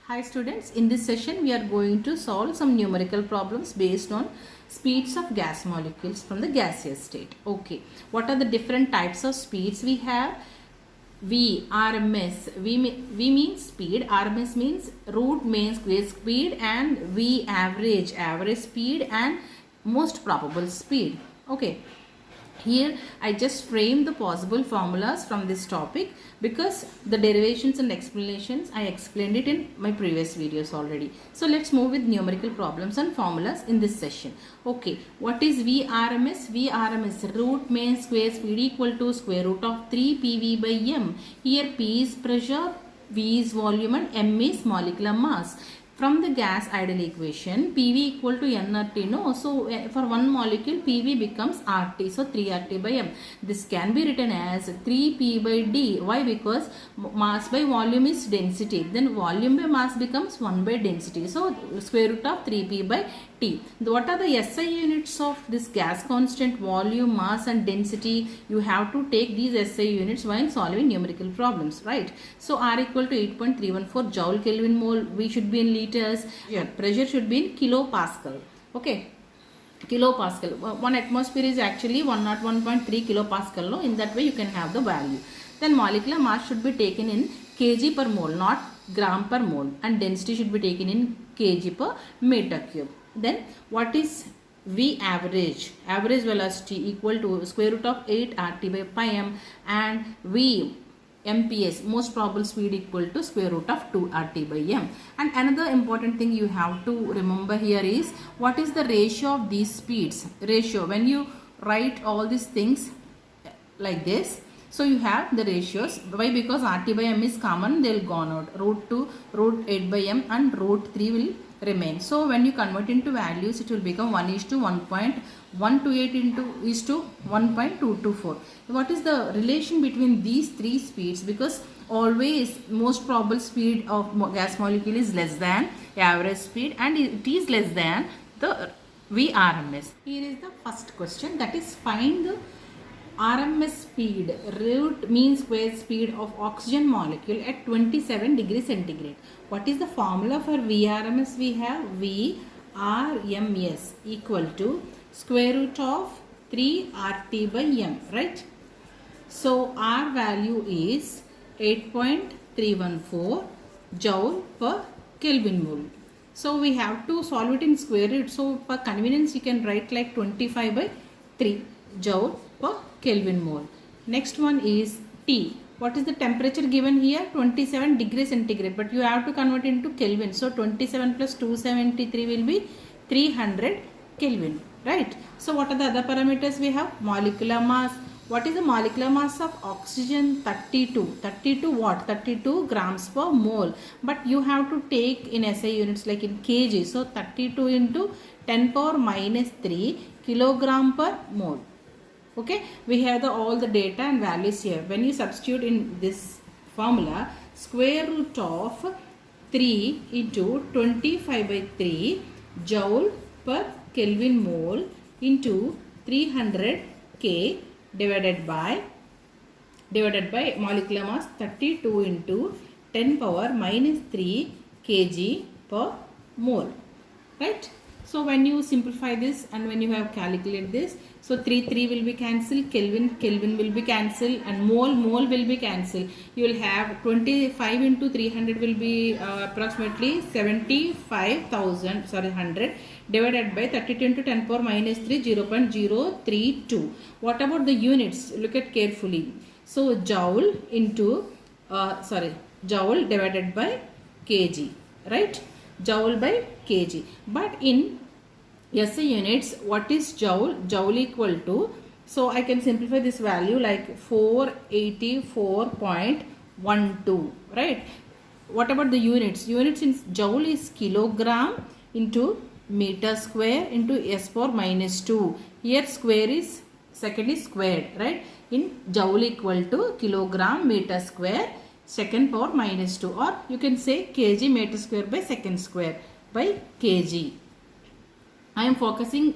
Hi students, in this session we are going to solve some numerical problems based on speeds of gas molecules from the gaseous state. Okay, what are the different types of speeds we have? V, RMS, V means speed, RMS means root mean square speed, and V average speed, and most probable speed. Okay. Here I just framed the possible formulas from this topic because the derivations and explanations I explained it in my previous videos already. So let's move with numerical problems and formulas in this session. Okay, what is Vrms? Vrms, root mean square speed equal to square root of 3 PV by M. Here P is pressure, V is volume, and M is molecular mass. From the gas ideal equation, PV equal to nRT, no? So, for one molecule, PV becomes RT. So, 3RT by M. This can be written as 3P by D. Why? Because mass by volume is density. Then, volume by mass becomes 1 by density. So, square root of 3P by T. What are the SI units of this gas constant, volume, mass and density? You have to take these SI units while solving numerical problems, right? So, R equal to 8.314 joule Kelvin mole. We should be in liters. Yeah, pressure should be in kilopascal. Okay. Kilopascal. 1 atmosphere is actually 101.3 kilopascal. No? In that way you can have the value. Then molecular mass should be taken in kg per mole, not gram per mole. And density should be taken in kg per meter cube. Then what is V average? Average velocity equal to square root of 8 RT by pi m, and V MPS, most probable speed, equal to square root of 2 RT by m. And another important thing you have to remember here is what is the ratio of these speeds. Ratio, when you write all these things like this, so you have the ratios. Why? Because RT by m is common, they will gone out. Root 2, root 8 by m and root 3 will remain. So when you convert into values, it will become 1 is to 1.128 into is to 1.224. What is the relation between these three speeds? Because always most probable speed of gas molecule is less than average speed, and it is less than the Vrms. Here is the first question, that is find the RMS speed, root mean square speed of oxygen molecule at 27 degrees centigrade. What is the formula for Vrms? We have Vrms equal to square root of 3 RT by M, right? So R value is 8.314 joule per Kelvin mole. So we have to solve it in square root. So for convenience you can write like 25 by 3 joule per Kelvin mole. Next one is T. What is the temperature given here? 27 degrees centigrade, but you have to convert into Kelvin. So 27 plus 273 will be 300 Kelvin, right? So what are the other parameters we have? Molecular mass. What is the molecular mass of oxygen? 32. 32 what? 32 grams per mole. But you have to take in SI units like in kg. So 32 into 10 power minus 3 kilogram per mole. Okay, we have all the data and values here. When you substitute in this formula, square root of 3 into 25 by 3 joule per Kelvin mole into 300 K divided by molecular mass 32 into 10 power minus 3 kg per mole, right? So when you simplify this and when you have calculated this, so 3 will be cancelled, Kelvin will be cancelled, and mole will be cancelled. You will have 25 into 300 will be approximately 100 divided by 32 into 10 power minus 3, 0.032. What about the units? Look at carefully. So joule into joule divided by kg, right? Joule by kg. But in SI units, what is joule? Joule equal to, so I can simplify this value like 484.12, right? What about the units? Units in joule is kilogram into meter square into S power minus 2. Here square is, second is squared, right? In joule equal to kilogram meter square second power minus 2, or you can say kg meter square by second square by kg. I am focusing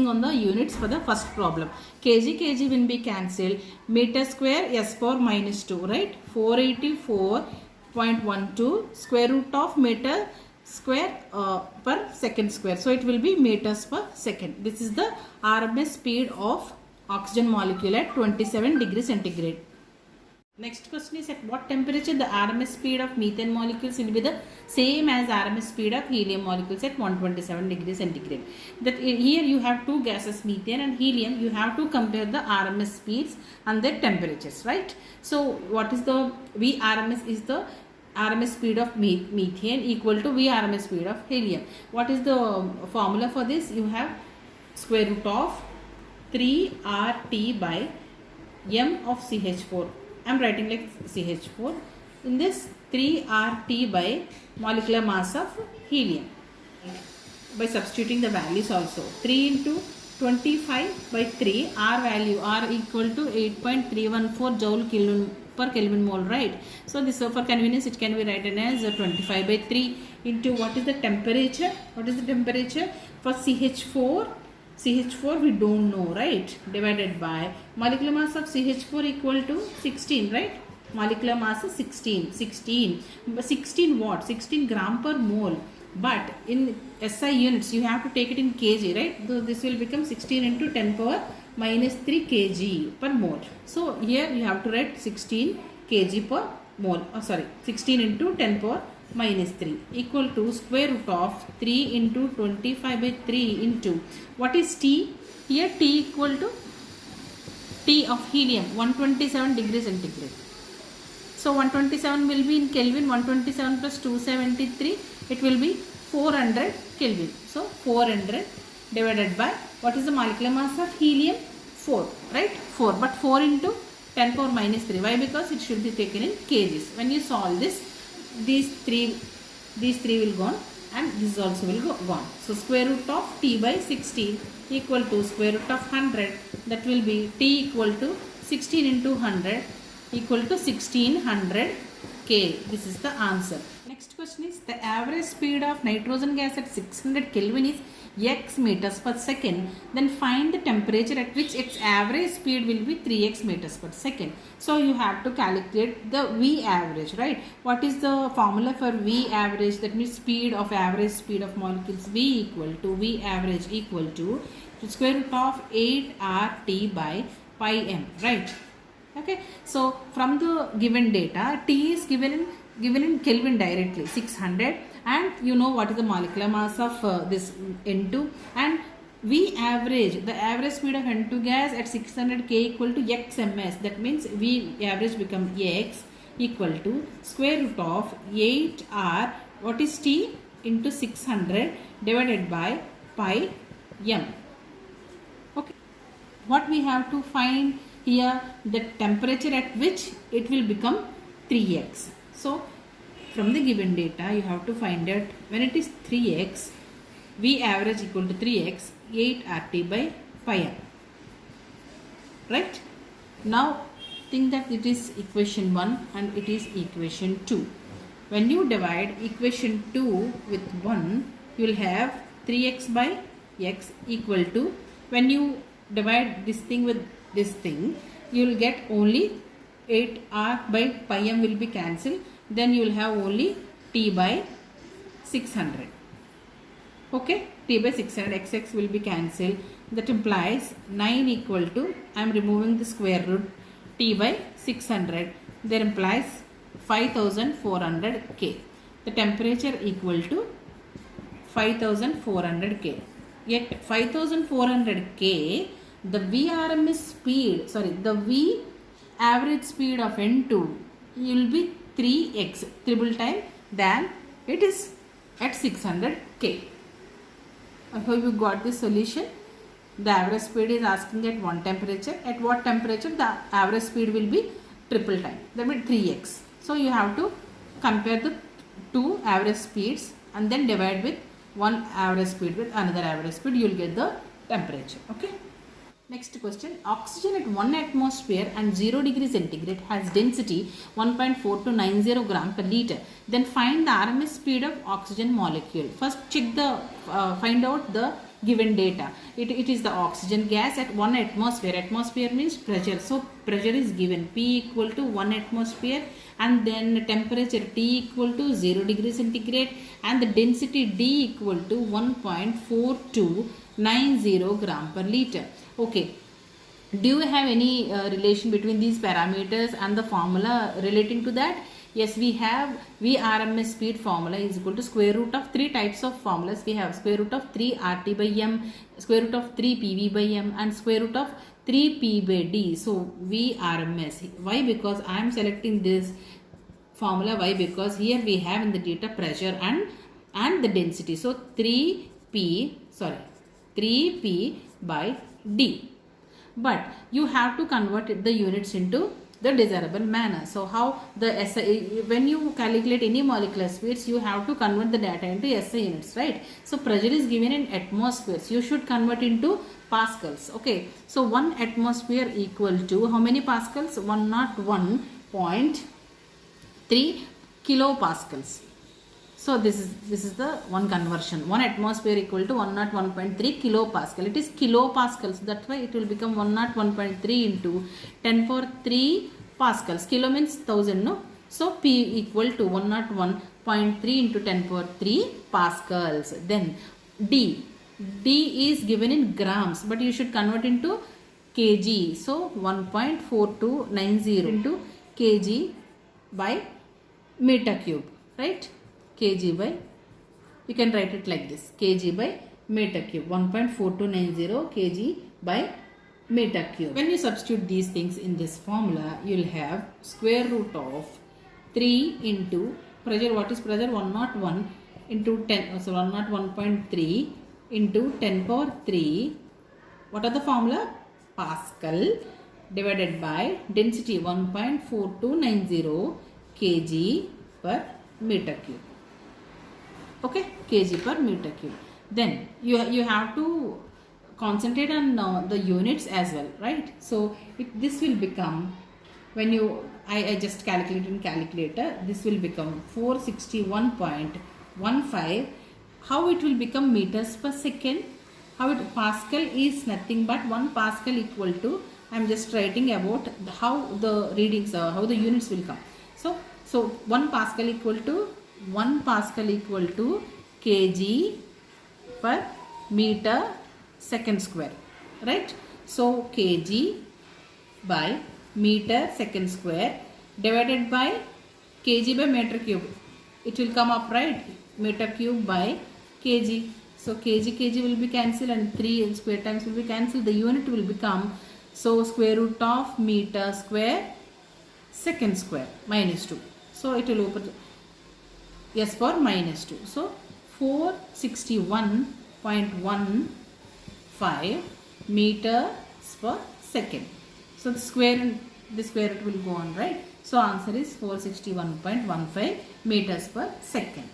on the units for the first problem. Kg will be cancelled. Meter square S power minus 2, right? 484 0.12 square root of meter square per second square. So it will be meters per second. This is the RMS speed of oxygen molecule at 27 degrees centigrade. Next question is, at what temperature the RMS speed of methane molecules will be the same as RMS speed of helium molecules at 127 degrees centigrade. That here you have two gases, methane and helium. You have to compare the RMS speeds and their temperatures, right? So what is the VRMS is the RMS speed of methane equal to VRMS speed of helium. What is the formula for this? You have square root of 3RT by M of CH4. I am writing like CH4. In this 3RT by molecular mass of helium. By substituting the values also. 3 into 25 by 3, R value, R equal to 8.314 joule per Kelvin mole, right? So this, for convenience, it can be written as 25 by 3 into what is the temperature? What is the temperature for CH4? CH4 we don't know, right? Divided by molecular mass of CH4 equal to 16, right? Molecular mass is 16 what? 16 gram per mole. But in SI units you have to take it in kg, right? So this will become 16 into 10 power minus 3 kg per mole. So here you have to write 16 kg per mole. 16 into 10 power minus 3 equal to square root of 3 into 25 by 3 into what is T? Here T equal to T of helium, 127 degrees centigrade. So 127 will be in Kelvin. 127 plus 273, it will be 400 Kelvin. So 400 divided by what is the molecular mass of helium? 4, right? 4, but 4 into 10 power minus 3. Why? Because it should be taken in kgs. When you solve this, these three will gone and this also will go gone. So square root of T by 16 equal to square root of 100. That will be T equal to 16 into 100 equal to 1600 K. This is the answer. Next question is, the average speed of nitrogen gas at 600 Kelvin is x meters per second. Then find the temperature at which its average speed will be 3x meters per second. So you have to calculate the V average, right? What is the formula for V average? That means average speed of molecules. V equal to V average equal to square root of 8RT by pi m, right? Okay, so from the given data, T is given in Kelvin directly, 600, and you know what is the molecular mass of this N2, and V average, the average speed of N2 gas at 600 K equal to XMS. That means V average become X equal to square root of 8R, what is T, into 600 divided by pi m. Okay, what we have to find here, the temperature at which it will become 3x. So from the given data you have to find out when it is 3x, V average equal to 3x, 8RT by pi m, right? Now think that it is equation 1 and it is equation 2. When you divide equation 2 with 1, you will have 3x by x equal to, when you divide this thing with this thing, you will get only 8R by pi m will be cancelled. Then you will have only T by 600. Okay, T by 600, xx will be cancelled. That implies 9 equal to, I am removing the square root, T by 600. That implies 5400 K. The temperature equal to 5400 K. Yet 5400 K, the VRMS speed, the V average speed of N2 will be 3x, triple time than it is at 600 K. I hope you got this solution. The average speed is asking at one temperature. At what temperature the average speed will be triple time, that means 3x. So you have to compare the two average speeds and then divide with one average speed with another average speed. You will get the temperature. Okay. Next question, oxygen at 1 atmosphere and 0 degree centigrade has density 1.4290 gram per liter. Then find the RMS speed of oxygen molecule. First check the, find out the given data. It is the oxygen gas at 1 atmosphere. Atmosphere means pressure. So pressure is given, P equal to 1 atmosphere, and then temperature T equal to 0 degrees centigrade, and the density D equal to 1.4290 gram per liter. Okay. Do you have any relation between these parameters and the formula relating to that? Yes, we have. Vrms speed formula is equal to square root of 3 types of formulas. We have square root of 3 RT by M, square root of 3 PV by M, and square root of 3 P by D. So Vrms. Why? Because I am selecting this formula. Why? Because here we have in the data pressure and the density. So 3P by D. But you have to convert the units into the desirable manner. So how the SI, when you calculate any molecular speeds, you have to convert the data into SI units, right? So pressure is given in atmospheres. You should convert into pascals. Okay. So 1 atmosphere equal to how many pascals? 101.3 kilopascals. So this is the one conversion. 1 atmosphere equal to 101.3 kilopascal. It is kilopascals. That's why it will become 101.3 into 10 power 3 pascals. Kilo means 1000, no? So P equal to 101.3 into 10 power 3 pascals. Then D is given in grams, but you should convert into kg. So 1.4290 into kg by meter cube, right? Kg by, you can write it like this, kg by meter cube, 1.4290 kg by meter cube. When you substitute these things in this formula, you will have square root of 3 into pressure. What is pressure? 101 into 10, so 101.3 into 10 power 3. What are the formula? Pascal divided by density 1.4290 kg per meter cube. Okay, kg per meter cube. Then you have to concentrate on the units as well, right? So this will become, when you I just calculate in calculator, this will become 461.15. How it will become meters per second? Pascal is nothing but 1 pascal equal to, I am just writing about how the readings, how the units will come. So 1 pascal equal to kg per meter second square, right? So kg by meter second square divided by kg by meter cube. It will come up, right? Meter cube by kg. So kg will be cancelled and 3 square times will be cancelled. The unit will become, so square root of meter square second square minus 2. So it will open S for minus 2. So 461.15 meters per second. So the square root will go on, right? So answer is 461.15 meters per second.